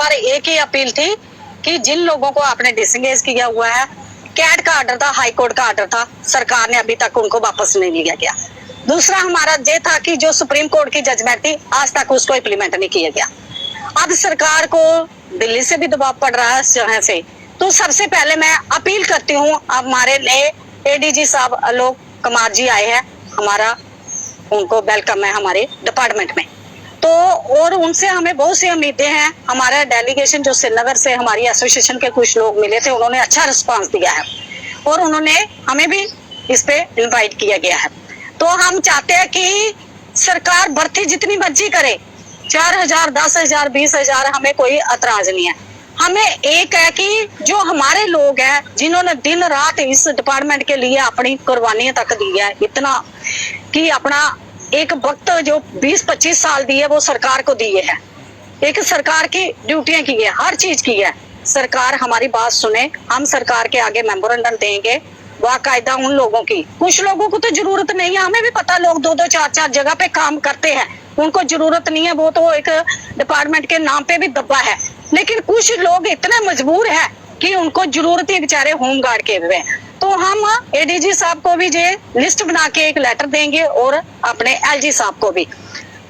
बार एक ही अपील थी कि जिन लोगों को आपने डिसंगेज किया हुआ है, कैट का ऑर्डर था, हाई कोर्ट का ऑर्डर था, सरकार ने अभी तक उनको वापस नहीं लिया गया। दूसरा हमारा ये था कि जो सुप्रीम कोर्ट की जजमेंट थी आज तक उसको इम्प्लीमेंट नहीं किया गया। अब सरकार को दिल्ली से भी दबाव पड़ रहा है जहाँ से। तो सबसे पहले मैं अपील करती हूँ, हमारे नए एडीजी साहब आलोक कुमार जी आए हैं, हमारा उनको वेलकम है हमारे डिपार्टमेंट में। तो और उनसे हमें बहुत सी उम्मीदें हैं। हमारा डेलीगेशन जो श्रीनगर से हमारी एसोसिएशन के कुछ लोग मिले थे, उन्होंने अच्छा रिस्पांस दिया है और उन्होंने हमें भी इस पे इनवाइट किया गया है। तो हम चाहते हैं कि सरकार भर्ती जितनी मर्जी करे, 4,000, 10,000, 20,000, हमें कोई एतराज नहीं है। हमें एक है कि जो हमारे लोग हैं जिन्होंने दिन रात इस डिपार्टमेंट के लिए अपनी कुर्बानियां तक दी है, इतना कि अपना एक वक्त जो 20-25 साल दिए वो सरकार को दिए हैं, एक सरकार की ड्यूटियां की है, हर चीज की है। सरकार हमारी बात सुने, हम सरकार के आगे मेमोरेंडम देंगे बाकायदा उन लोगों की। कुछ लोगों को तो जरूरत नहीं है, हमें भी पता, लोग 2-2, 4-4 जगह पे काम करते हैं, उनको जरूरत नहीं है, वो तो एक डिपार्टमेंट के नाम पे भी दबा है। लेकिन कुछ लोग इतने मजबूर है कि उनको जरूरत है बेचारे होमगार्ड के हुए। तो हम एडीजी साहब को भी ये लिस्ट बना के एक लेटर देंगे और अपने एलजी साहब को भी।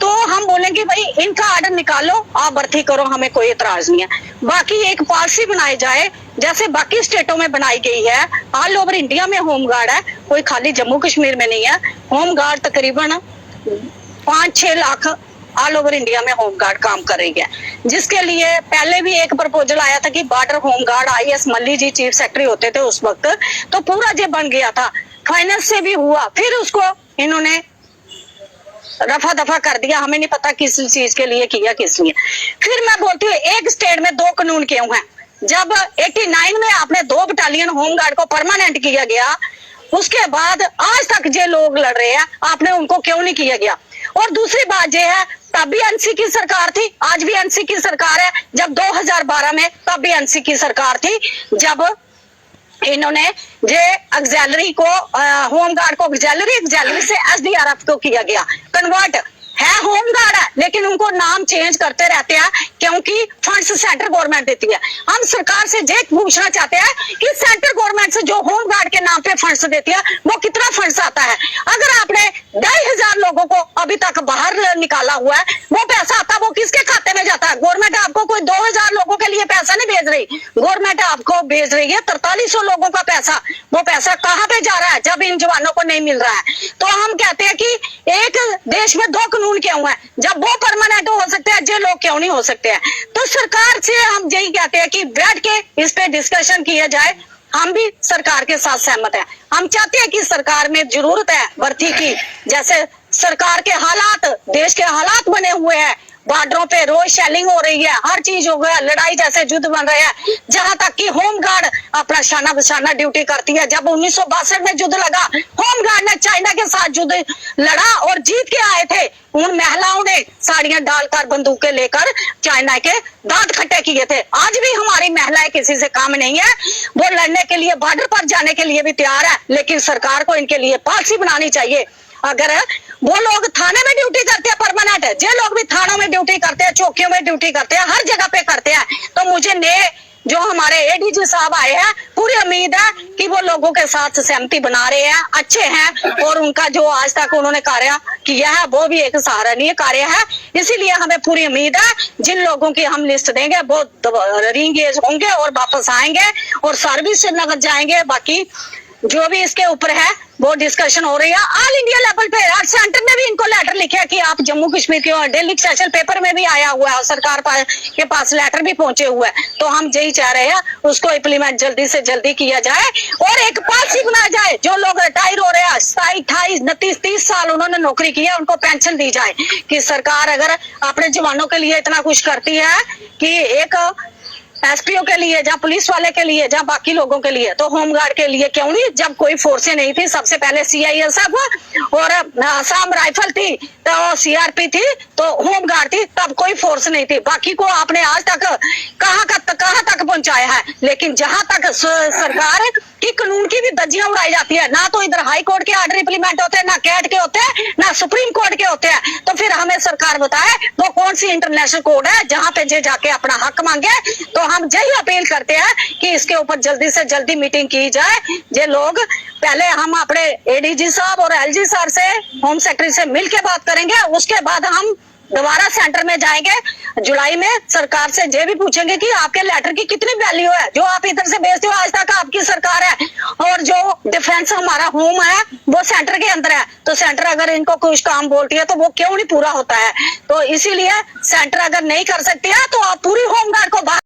तो हम बोलेंगे भाई इनका ऑर्डर निकालो, आप भर्ती करो, हमें कोई एतराज नहीं है। बाकी एक पॉलिसी बनाई जाए जैसे बाकी स्टेटों में बनाई गई है। ऑल ओवर इंडिया में होमगार्ड है, कोई खाली जम्मू कश्मीर में नहीं है। होमगार्ड तकरीबन 5-6 लाख ऑल ओवर इंडिया में होमगार्ड काम कर रही है, जिसके लिए पहले भी एक प्रपोजल आया था कि बॉर्डर होमगार्ड, IAS मल्ली जी चीफ सेक्रेटरी होते थे उस वक्त, तो पूरा जे बन गया था, फाइनेंस से भी हुआ, फिर उसको इन्होंने रफा दफा कर दिया। हमें नहीं पता किस चीज के लिए किया, किस लिए। फिर मैं बोलती हूँ एक स्टेट में 2 कानून क्यों हैं? जब 89 में आपने 2 बटालियन होमगार्ड को परमानेंट किया गया, उसके बाद आज तक जो लोग लड़ रहे हैं, आपने उनको क्यों नहीं किया गया? और दूसरी बात यह है, तब भी एनसी की सरकार थी, आज भी एनसी की सरकार है। जब 2012 में तब भी एनसी की सरकार थी, जब इन्होंने जे ऑक्सिलरी को होमगार्ड को ऑक्सिलरी से SDRF को किया गया कन्वर्ट। है होमगार्ड है, लेकिन उनको नाम चेंज करते रहते हैं क्योंकि फंड्स सेंट्रल गवर्नमेंट देती है। हम सरकार से ये पूछना चाहते हैं कि सेंट्रल गवर्नमेंट से जो होमगार्ड के नाम पे फंड्स देती है वो कितना फंड्स आता है? अगर आपने 2,500 लोगों को अभी तक बाहर निकाला हुआ है, वो पैसा आता है, वो किसके खाते में जाता है? गवर्नमेंट आपको कोई 2,000 लोगों के लिए पैसा नहीं भेज रही, गवर्नमेंट आपको भेज रही है 4300 लोगों का पैसा। वो पैसा कहाँ पे जा रहा है जब इन जवानों को नहीं मिल रहा है? तो हम कहते हैं कि एक देश में 2 कानून क्यों है? जब वो परमानेंट हो सकते हैं, जो लोग क्यों नहीं हो सकते हैं? तो सरकार से हम यही कहते हैं कि बैठ के इस पे डिस्कशन किया जाए। हम भी सरकार के साथ सहमत हैं। हम चाहते हैं कि सरकार में जरूरत है भर्ती की, जैसे सरकार के हालात, देश के हालात बने हुए हैं, बॉर्डरों पे रोज शेलिंग हो रही है, हर चीज हो गया, लड़ाई जैसे युद्ध बन रहे हैं, जहां तक कि होमगार्ड अपना शाना बशाना ड्यूटी करती है। जब 1962 में युद्ध लगा, होमगार्ड ने चाइना के साथ युद्ध लड़ा और जीत के आए थे। उन महिलाओं ने साड़ियां डालकर, बंदूकें लेकर चाइना के दांत खट्टे किए थे। आज भी हमारी महिलाएं किसी से काम नहीं है, वो लड़ने के लिए, बॉर्डर पर जाने के लिए भी तैयार है, लेकिन सरकार को इनके लिए पॉलिसी बनानी चाहिए। अगर वो लोग थाने में ड्यूटी करते हैं परमानेंट, जो लोग भी थानों में ड्यूटी करते हैं, चौकियों में ड्यूटी करते हैं, हर जगह पे करते हैं, तो मुझे नए जो हमारे एडीजी साहब आए हैं, पूरी उम्मीद है कि वो लोगों के साथ सहमति बना रहे हैं, अच्छे हैं, और उनका जो आज तक उन्होंने कार्य किया है वो भी एक सराहनीय कार्य है। इसीलिए हमें पूरी उम्मीद है जिन लोगों की हम लिस्ट देंगे वो रीएंगेज होंगे और वापस आएंगे और सर्विस से नगद जाएंगे। बाकी जो भी इसके ऊपर है वो डिस्कशन हो रही है ऑल इंडिया लेवल पे। आज सेंटर ने भी इनको लेटर लिखा है कि आप जम्मू कश्मीर के, दिल्ली स्पेशल पेपर में भी आया हुआ है, सरकार के पास लेटर भी पहुंचे हुए हैं। तो हम यही चाह रहे हैं उसको इम्प्लीमेंट जल्दी से जल्दी किया जाए और एक पॉलिसी बनाया जाए। जो लोग रिटायर हो रहे हैं, 27, 28, 29, 30 साल उन्होंने नौकरी की है, उनको पेंशन दी जाए। कि सरकार अगर अपने जवानों के लिए इतना कुछ करती है कि एक SPO के लिए, जहाँ पुलिस वाले के लिए, जहाँ बाकी लोगों के लिए, तो होमगार्ड के लिए क्यों नहीं? जब कोई फोर्सें नहीं थी, सबसे पहले CISF और असम राइफल थी, तो CRP थी, तो होमगार्ड थी, तब कोई फोर्स नहीं थी। बाकी को आपने आज तक कहाँ तक पहुंचाया है। लेकिन जहां तक सरकार कि कानून की भी धज्जियां उड़ाई जाती है। ना तो इधर हाई कोर्ट के ऑर्डर इंप्लीमेंट होते हैं, ना कैट के होते हैं, ना सुप्रीम कोर्ट के होते हैं। तो फिर हमें सरकार बताए वो कौन सी इंटरनेशनल कोर्ट है जहां पे जे जाके अपना हक मांगे। तो हम यही अपील करते हैं कि इसके ऊपर जल्दी से जल्दी मीटिंग की जाए। ये लोग पहले हम अपने एडीजी साहब और एलजी सर से, होम सेक्रेटरी से मिल के बात करेंगे, उसके बाद हम दोबारा सेंटर में जाएंगे जुलाई में। सरकार से ये भी पूछेंगे कि आपके लेटर की कितनी वैल्यू है, जो आप इधर से भेजते हो आज तक आपकी सरकार है, और जो डिफेंस हमारा होम है वो सेंटर के अंदर है। तो सेंटर अगर इनको कुछ काम बोलती है तो वो क्यों नहीं पूरा होता है। तो इसीलिए सेंटर अगर नहीं कर सकती है तो आप पूरी होमगार्ड को बाहर